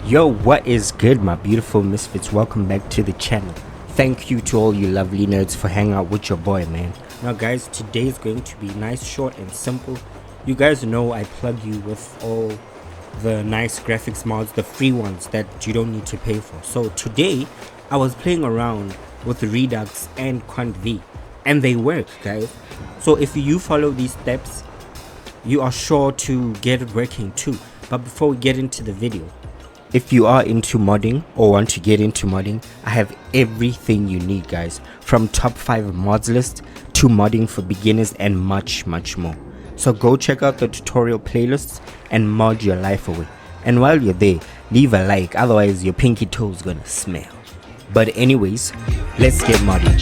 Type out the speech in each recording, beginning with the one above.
Yo, what is good, my beautiful misfits? Welcome back to the channel. Thank you to all you lovely nerds for hanging out with your boy, man. Now guys, today is going to be nice, short and simple. You guys know I plug you with all the nice graphics mods, the free ones that you don't need to pay for. So today I was playing around with Redux and QuantV and they work, guys. So if you follow these steps, you are sure to get it working too. But before we get into the video, if you are into modding or want to get into modding, I have everything you need, guys, from top 5 mods list to modding for beginners and much more. So go check out the tutorial playlists and mod your life away. And while you're there, leave a like, otherwise your pinky toe is gonna smell. But anyways, let's get modding.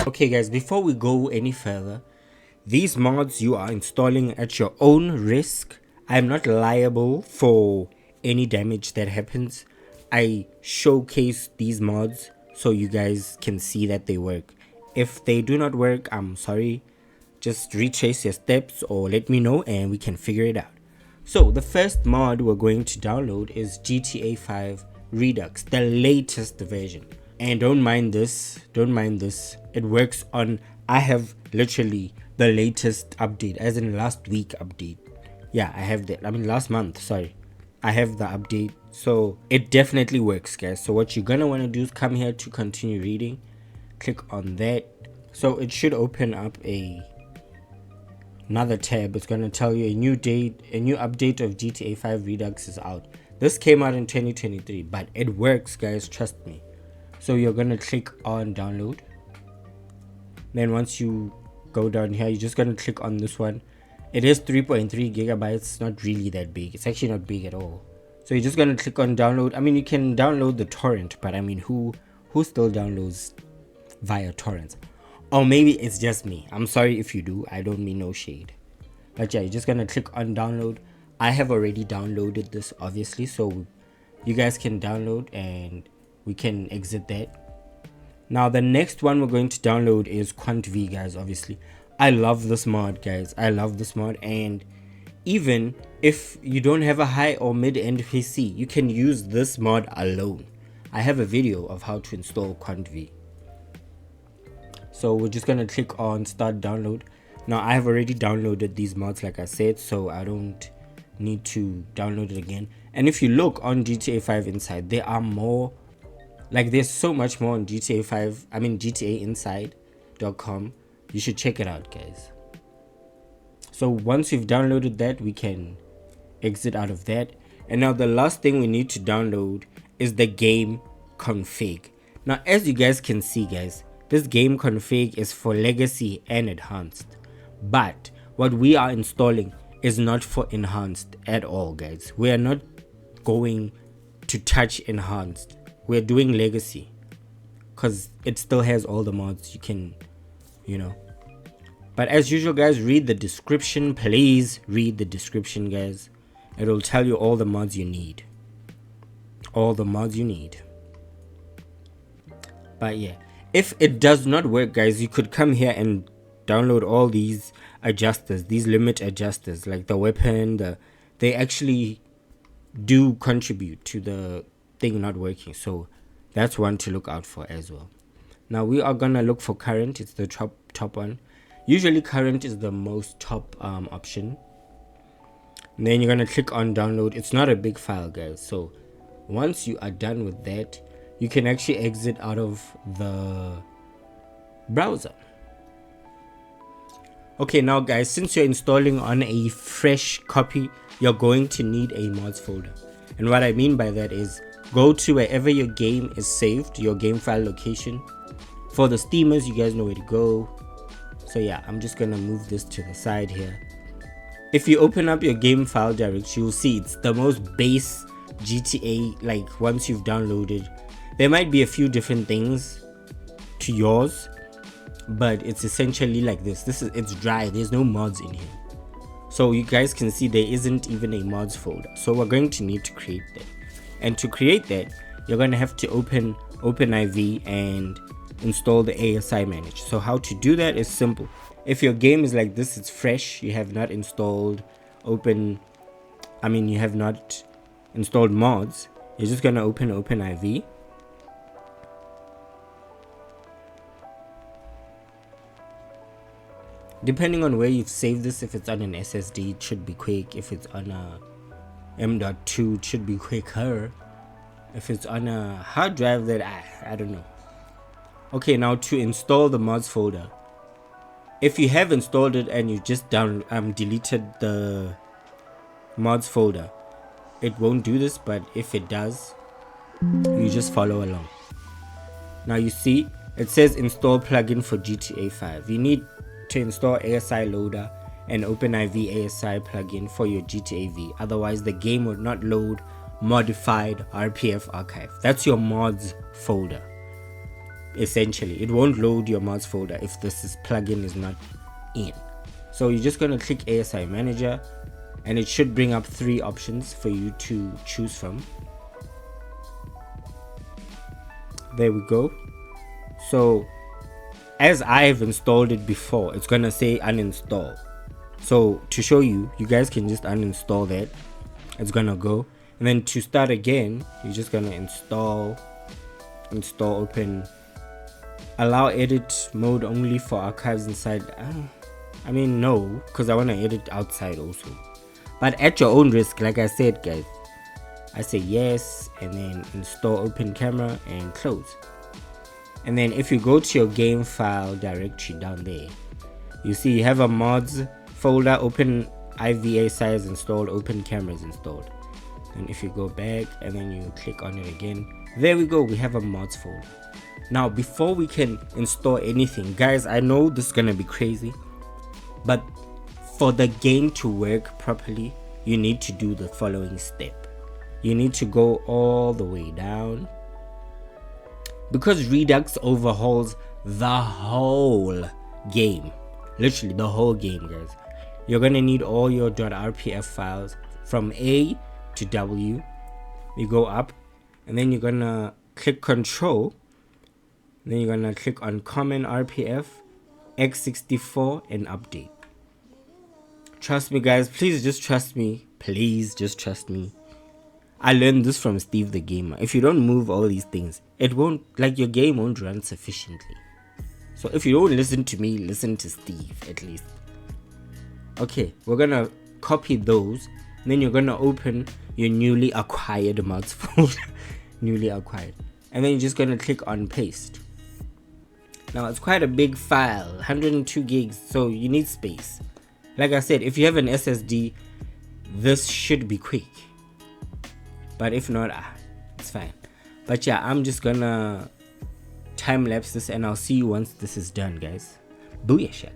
Okay guys, before we go any further, these mods you are installing at your own risk. I'm not liable for any damage that happens. I showcase these mods so you guys can see that they work. If they do not work, I'm sorry. Just retrace your steps or let me know and we can figure it out. So the first mod we're going to download is GTA 5 Redux, the latest version. And don't mind this, it works on, I have literally the latest update, as in last week update. Yeah, I have that, last month, sorry. I have the update, so it definitely works, guys. So what you're gonna want to do is come here to continue reading, click on that. So it should open up another tab. It's gonna tell you a new update of GTA 5 Redux is out. This came out in 2023, but it works, guys, trust me. So you're gonna click on download. Then once you go down here, you're just gonna click on this one. It is 3.3 gigabytes, not really that big. It's actually not big at all. So you're just gonna click on download. You can download the torrent, but who still downloads via torrents? Or maybe it's just me. I'm sorry if you do. I don't mean no shade. But yeah, you're just gonna click on download. I have already downloaded this, obviously, so you guys can download and we can exit that. Now the next one we're going to download is QuantV, guys. Obviously I love this mod, guys. I love this mod, and even if you don't have a high or mid-end PC, you can use this mod alone. I have a video of how to install QuantV. So we're just gonna click on start download. Now I have already downloaded these mods, like I said, so I don't need to download it again. And if you look on GTA 5 inside, there are more, there's so much more on GTA 5, GTAinside.com. You should check it out, guys. So once you've downloaded that, we can exit out of that. And now the last thing we need to download is the game config. Now as you guys can see, guys, this game config is for legacy and enhanced, but what we are installing is not for enhanced at all, guys. We are not going to touch enhanced. We're doing legacy because it still has all the mods you can, but as usual, guys, read the description. Please read the description, guys. It will tell you all the mods you need, but yeah, if it does not work, guys, you could come here and download all these adjusters, these limit adjusters, like the weapon. They actually do contribute to the thing not working, so that's one to look out for as well. Now we are gonna look for current. It's the top one. Usually current is the most top option. And then you're gonna click on download. It's not a big file, guys, so once you are done with that, you can actually exit out of the browser. Okay, now guys, since you're installing on a fresh copy, you're going to need a mods folder. And what I mean by that is go to wherever your game is saved, your game file location. For the steamers, you guys know where to go. So yeah, I'm just gonna move this to the side here. If you open up your game file directory, you'll see it's the most base GTA. Once you've downloaded, there might be a few different things to yours, but it's essentially like this. It's dry. There's no mods in here. So you guys can see there isn't even a mods folder. So we're going to need to create that. And to create that, you're going to have to open OpenIV and install the ASI manager. So how to do that is simple. If your game is like this, it's fresh, you have not installed you have not installed mods, you're just gonna open OpenIV. Depending on where you've saved this, if it's on an SSD, it should be quick. If it's on a M.2, it should be quicker. If it's on a hard drive, that I don't know. Okay, now to install the mods folder. If you have installed it and you just deleted the mods folder, it won't do this, but if it does, you just follow along. Now you see it says install plugin for GTA 5. You need to install ASI loader and OpenIV ASI plugin for your GTA V, otherwise the game will not load modified RPF archive. That's your mods folder. Essentially, it won't load your mods folder if this plugin is not in. So you're just going to click ASI manager, and it should bring up 3 options for you to choose from. There we go. So as I've installed it before, it's gonna say uninstall. So to show you, you guys can just uninstall that. It's gonna go, and then to start again, you're just gonna install open, allow edit mode only for archives inside. No, because I want to edit outside also, but at your own risk. Like I said, guys, I say yes, and then install open camera and close. And then if you go to your game file directory down there, you see you have a mods folder, OpenIV ASI is installed, open camera is installed. And if you go back and then you click on it again, there we go, we have a mods folder. Now before we can install anything, guys, I know this is gonna be crazy, but for the game to work properly, you need to do the following step. You need to go all the way down, because Redux overhauls the whole game, literally the whole game, guys. You're gonna need all your .rpf files from A to W. You go up, and then you're gonna click Control, and then you're gonna click on Common RPF, x64, and Update. Trust me, guys, please just trust me. Please just trust me. I learned this from Steve the Gamer. If you don't move all these things, it won't, your game won't run sufficiently. So if you don't listen to me, listen to Steve at least. Okay, we're gonna copy those, and then you're gonna open your newly acquired mods folder. Newly acquired. And then you're just gonna click on paste. Now it's quite a big file, 102 gigs, so you need space. Like I said, if you have an SSD, this should be quick. But if not, it's fine. But yeah, I'm just gonna time lapse this, and I'll see you once this is done, guys. Booyah shaka.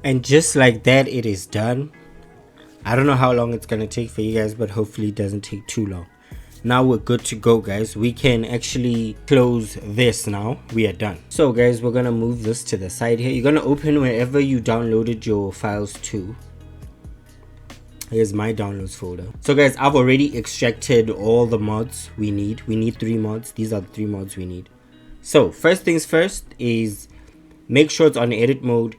And just like that, it is done. I don't know how long it's gonna take for you guys, but hopefully it doesn't take too long. Now we're good to go, guys. We can actually close this now. We are done. So guys, we're gonna move this to the side here. You're gonna open wherever you downloaded your files to. Here's my downloads folder. So guys, I've already extracted all the mods we need. We need 3 mods. These are the 3 mods we need. So first things first is make sure it's on edit mode.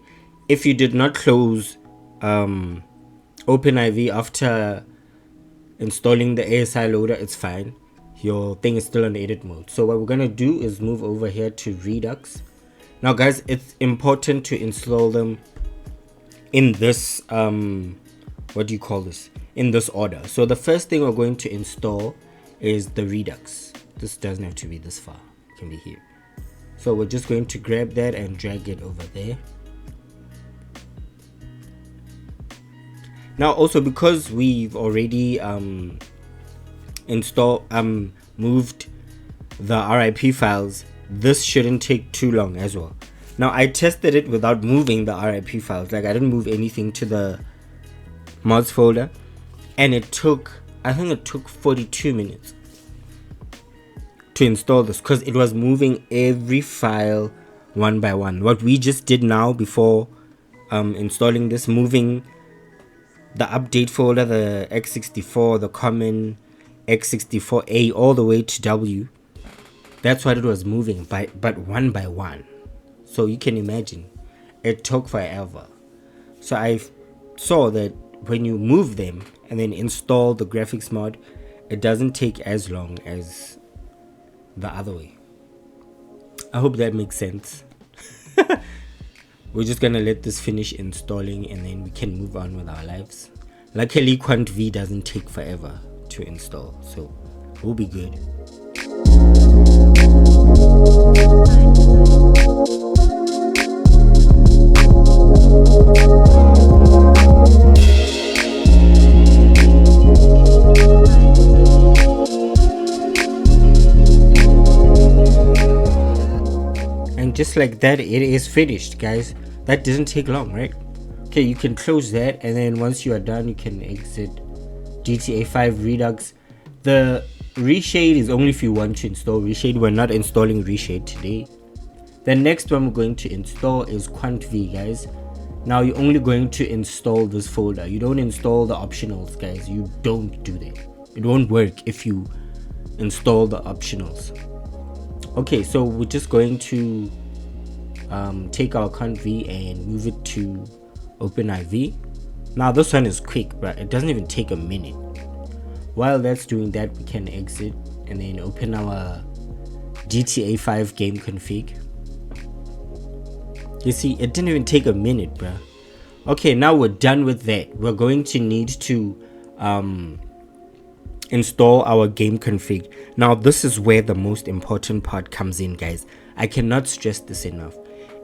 If you did not close OpenIV after installing the ASI loader, it's fine. Your thing is still on edit mode. So what we're gonna do is move over here to Redux. Now guys, it's important to install them in this what do you call this, in this order. So the first thing we're going to install is the Redux. This doesn't have to be this far, it can be here. So we're just going to grab that and drag it over there. Now also, because we've already moved the RIP files, this shouldn't take too long as well. Now I tested it without moving the RIP files, I didn't move anything to the mods folder, and it took, I think it took 42 minutes to install this, because it was moving every file one by one. What we just did now before installing this, moving the update folder, the x64, the common x64A all the way to W, That's what it was moving by, but one by one. So you can imagine it took forever. So I saw that when you move them and then install the graphics mod, it doesn't take as long as the other way. I hope that makes sense. We're just gonna let this finish installing and then we can move on with our lives. Luckily QuantV doesn't take forever to install, so we'll be good. And just like that, it is finished, guys. That didn't take long, right? Okay, you can close that, and then once you are done, you can exit GTA 5 Redux. The reshade is only if you want to install reshade. We're not installing reshade today. The next one we're going to install is QuantV, guys. Now you're only going to install this folder. You don't install the optionals, guys. You don't do that. It won't work if you install the optionals. Okay, so we're just going to take our QuantV and move it to OpenIV. Now this one is quick, but it doesn't even take a minute. While that's doing that, we can exit and then open our GTA 5 game config. You see, it didn't even take a minute, bruh. Okay, now we're done with that. We're going to need to install our game config. Now this is where the most important part comes in, guys. I cannot stress this enough.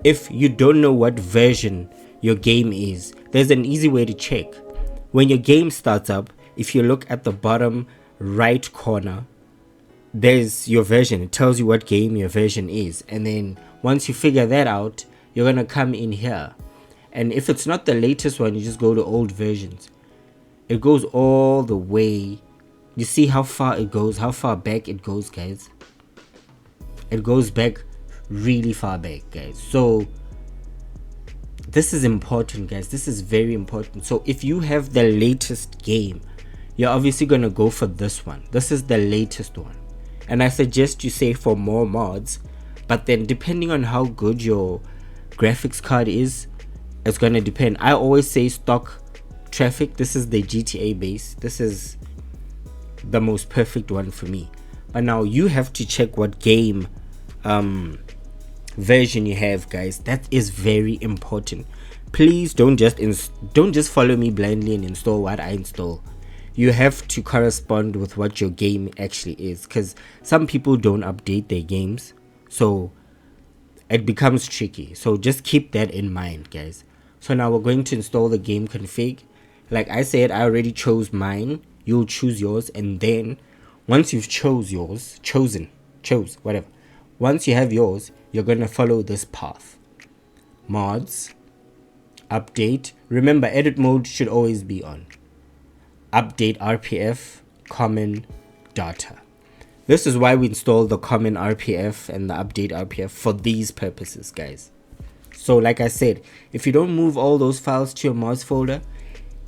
If you don't know what version your game is, there's an easy way to check. When your game starts up, if you look at the bottom right corner, there's your version. It tells you what game your version is, and then once you figure that out, you're gonna come in here, and if it's not the latest one, you just go to old versions. It goes all the way. You see how far it goes, how far back it goes, guys. It goes back really far back, guys. So this is important, guys. This is very important. So if you have the latest game, you're obviously gonna go for this one. This is the latest one, and I suggest you say for more mods, but then depending on how good your graphics card is, it's gonna depend. I always say stock traffic. This is the GTA base. This is the most perfect one for me, but now you have to check what game version you have, guys. That is very important. Please don't just follow me blindly and install what I install. You have to correspond with what your game actually is, because some people don't update their games, so it becomes tricky. So just keep that in mind, guys. So now we're going to install the game config. Like I said, I already chose mine. You'll choose yours, and then once you've chose whatever, once you have yours, you're gonna follow this path. Mods, update. Remember, edit mode should always be on. Update RPF, common data. This is why we install the common RPF and the update RPF for these purposes, guys. So like I said, if you don't move all those files to your mods folder,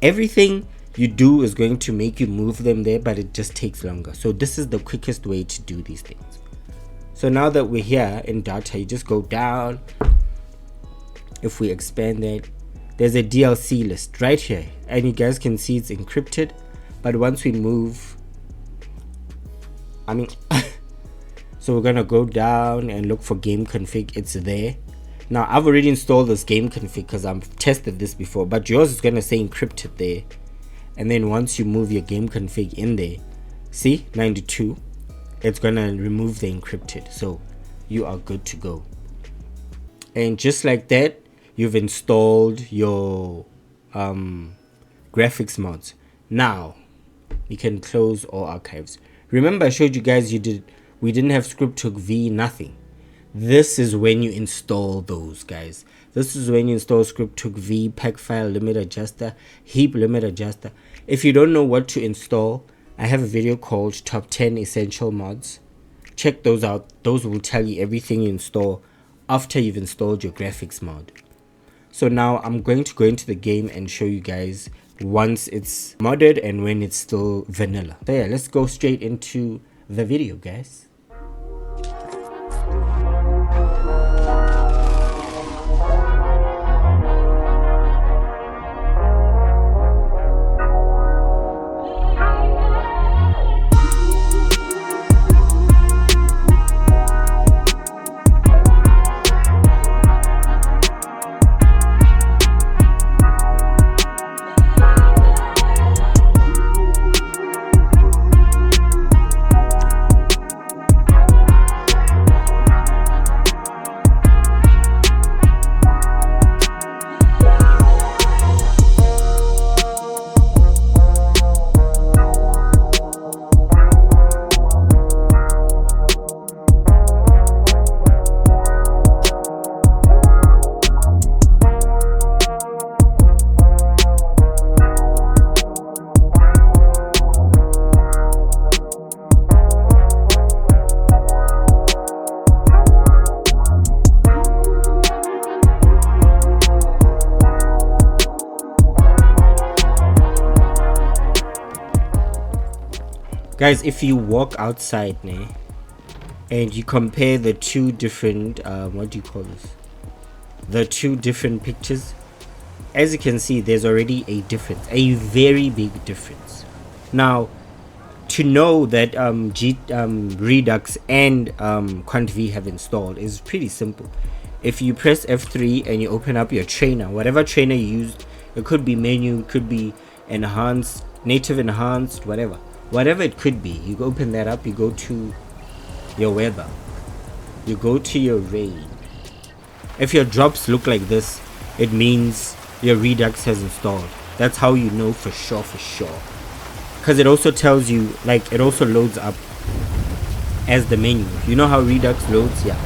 everything you do is going to make you move them there, but it just takes longer. So this is the quickest way to do these things. So now that we're here in data, you just go down. If we expand that, there's a DLC list right here, and you guys can see it's encrypted. But once we move, so we're gonna go down and look for game config. It's there. Now I've already installed this game config because I've tested this before, but yours is gonna say encrypted there. And then once you move your game config in there, see 92, it's gonna remove the encrypted, so you are good to go. And just like that, you've installed your graphics mods. Now you can close all archives. Remember I showed you guys we didn't have script hook v, nothing. This is when you install those, guys. This is when you install script hook v, pack file limit adjuster, heap limit adjuster. If you don't know what to install, I have a video called top 10 essential mods. Check those out. Those will tell you everything you install after you've installed your graphics mod. So now I'm going to go into the game and show you guys once it's modded and when it's still vanilla. So yeah, let's go straight into the video, guys. Guys, if you walk outside and you compare the two different what do you call this, the two different pictures, as you can see, there's already a difference, a very big difference. Now, to know that Redux and QuantV have installed is pretty simple. If you press F3 and you open up your trainer, whatever trainer you used, it could be menu, it could be enhanced, native enhanced, whatever it could be, you open that up, you go to your weather, you go to your rain. If your drops look like this, it means your Redux has installed. That's how you know for sure, because it also tells you, like, it also loads up as the menu. You know how Redux loads? Yeah.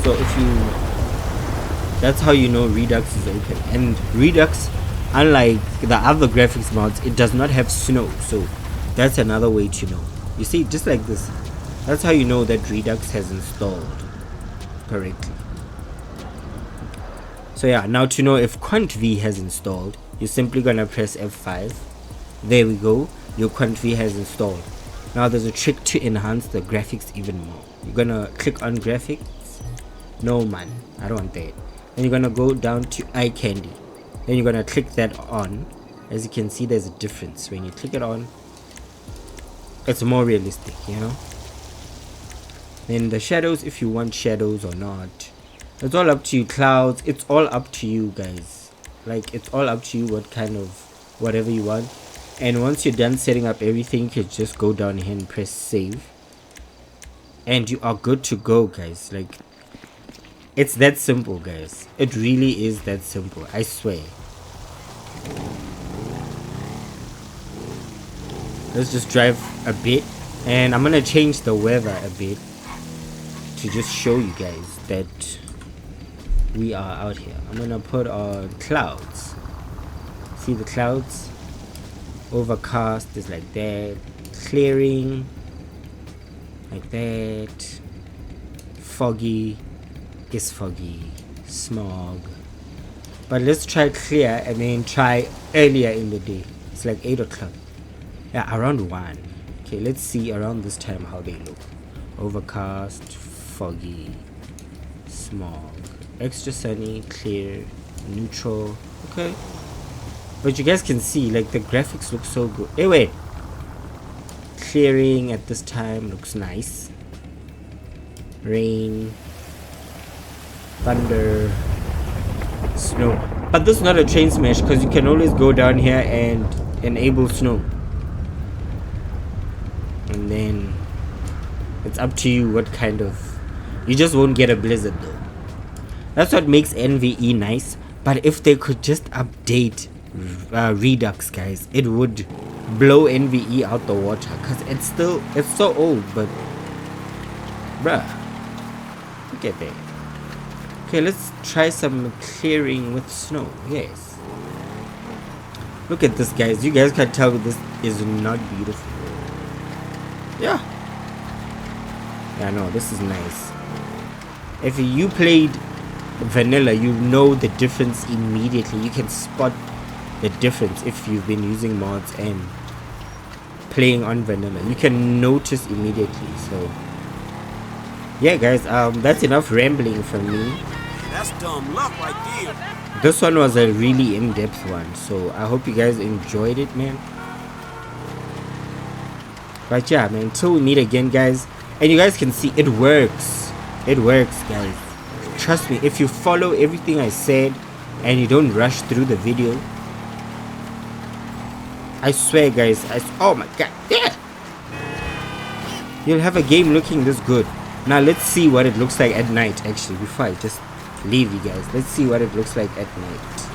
So if you, that's how you know Redux is open. And Redux, unlike the other graphics mods, it does not have snow, so that's another way to know. You see, just like this, that's how you know that Redux has installed correctly. So yeah, now to know if QuantV has installed, you're simply gonna press F5. There we go, your QuantV has installed. Now there's a trick to enhance the graphics even more. You're gonna click on graphics. No man, I don't want that. Then you're gonna go down to eye candy. Then you're gonna click that on. As you can see, there's a difference. When you click it on, it's more realistic, you know. Then the shadows, if you want shadows or not, it's all up to you. Clouds, it's all up to you guys. Like, it's all up to you what kind of whatever you want. And once you're done setting up everything, you can just go down here and press save, and you are good to go, guys. Like, it's that simple, guys. It really is that simple, I swear. Let's just drive a bit, and I'm gonna change the weather a bit to just show you guys that we are out here. I'm gonna put on clouds. See the clouds? Overcast is like that, clearing like that, foggy is foggy, smog. But let's try clear and then try earlier in the day. It's like 8 o'clock. Yeah, around 1. Okay, let's see around this time how they look. Overcast, foggy, smog, extra sunny, clear, neutral. Okay, but you guys can see, like, the graphics look so good. Hey, wait, clearing at this time looks nice. Rain, thunder, snow. But this is not a train smash, because you can always go down here and enable snow, and then it's up to you what kind of, you just won't get a blizzard though. That's what makes NVE nice. But if they could just update Redux, guys, it would blow NVE out the water, because it's so old. But bruh, look at that. Okay, let's try some clearing with snow. Yes, look at this, guys. You guys can tell this is not beautiful. Yeah, no, this is nice. If you played vanilla, you know the difference immediately. You can spot the difference if you've been using mods and playing on vanilla. You can notice immediately. So yeah, guys, that's enough rambling from me. That's dumb luck right there. This one was a really in-depth one, so I hope you guys enjoyed it, man. But yeah, man, until we meet again, guys. And you guys can see it works. It works, guys. Trust me, if you follow everything I said and you don't rush through the video, I swear, guys, oh my god, yeah, you'll have a game looking this good. Now let's see what it looks like at night. Actually, before I just leave you guys, let's see what it looks like at night.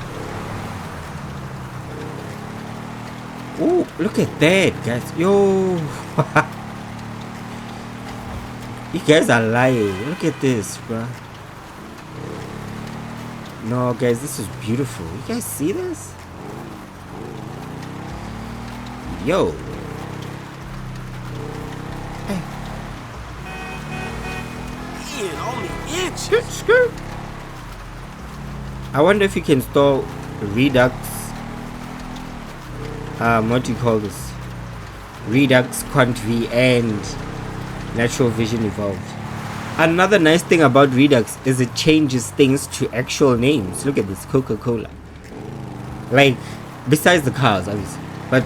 Oh, look at that, guys. Yo. You guys are lying. Look at this, bro. No, guys, this is beautiful. You guys see this? Yo. Hey. Man, only inches. I wonder if you can install Redux what do you call this? Redux, QuantV, and Natural Vision Evolved. Another nice thing about Redux is it changes things to actual names. Look at this, Coca-Cola. Like, besides the cars, obviously. But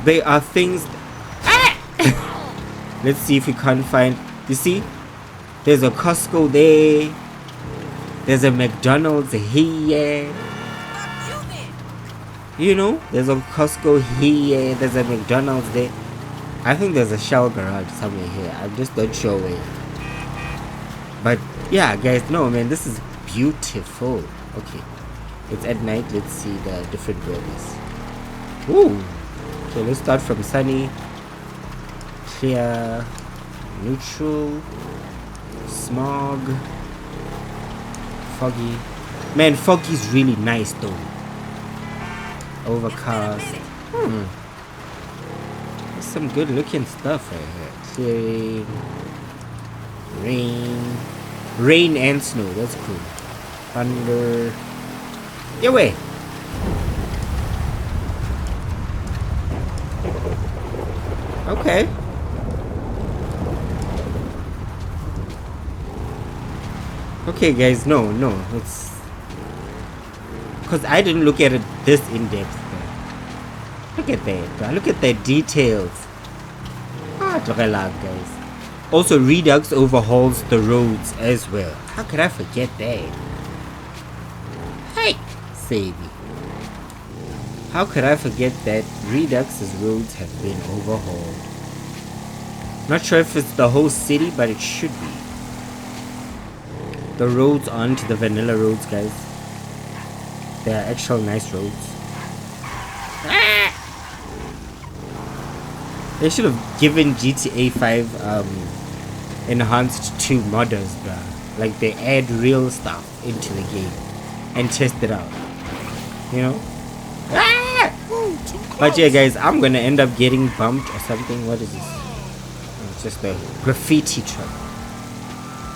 they are things... Let's see if we can't find... You see? There's a Costco there. There's a McDonald's here. You know? There's a Costco here. There's a McDonald's there. I think there's a Shell garage somewhere here. I'm just not sure where. But yeah, guys, no, man, this is beautiful. Okay. It's at night. Let's see the different buildings. Ooh. Okay, let's start from sunny, clear, neutral, smog, foggy. Man, foggy's really nice though. Overcast. There's some good looking stuff right here. Clearing, rain and snow. That's cool. Thunder. Yeah, wait. Okay. Okay, guys, no, it's because I didn't look at it this in depth. Look at that, bro. Look at the details. Guys. Also, Redux overhauls the roads as well. How could I forget that? Hey, save me. How could I forget that Redux's roads have been overhauled? Not sure if it's the whole city, but it should be. The roads aren't the vanilla roads, guys. They are actual nice roads. They should have given GTA 5 enhanced 2 modders, bruh. Like, they add real stuff into the game and test it out. You know? But yeah, guys, I'm gonna end up getting bumped or something. What is this? It's just a graffiti truck.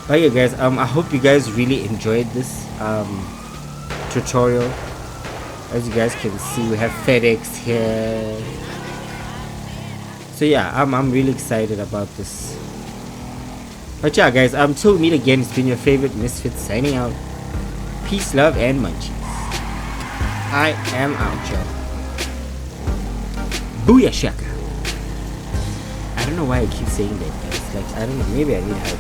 But yeah, guys, I hope you guys really enjoyed this tutorial. As you guys can see, we have FedEx here. So yeah, I'm really excited about this. But yeah, guys, till we meet again, it's been your favorite Misfits signing out. Peace, love, and munchies. I am out, y'all. Booyah shaka. I don't know why I keep saying that, guys. Like, I don't know, maybe I need help.